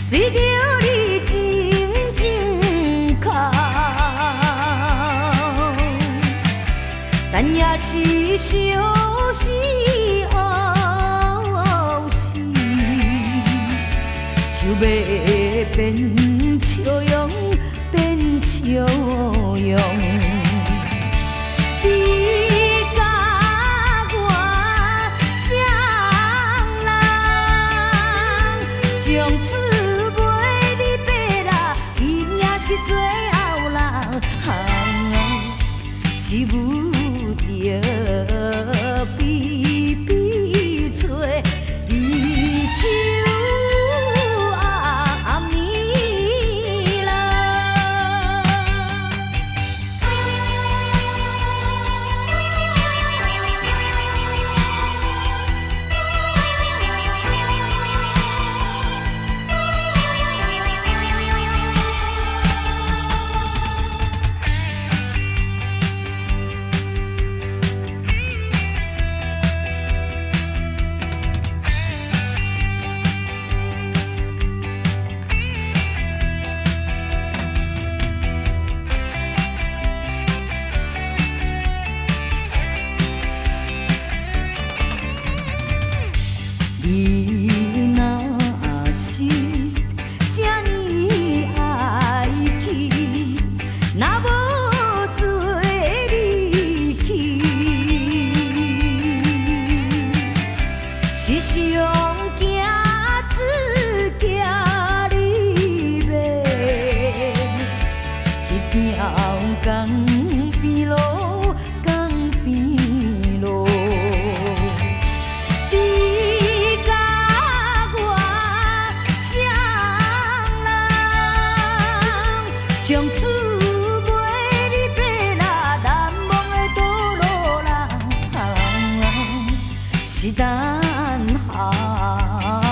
随着你静静哭，但也是相思后事，就要变笑容，变笑容。你甲我双人，从此袂离别啦，伊也是最后人，是有着比比找离愁。你若是这呢爱去，若无做离去，时常惊自家离别，一条江边路，江边路。从此袂离别啦，难忘的倒路人，是等候。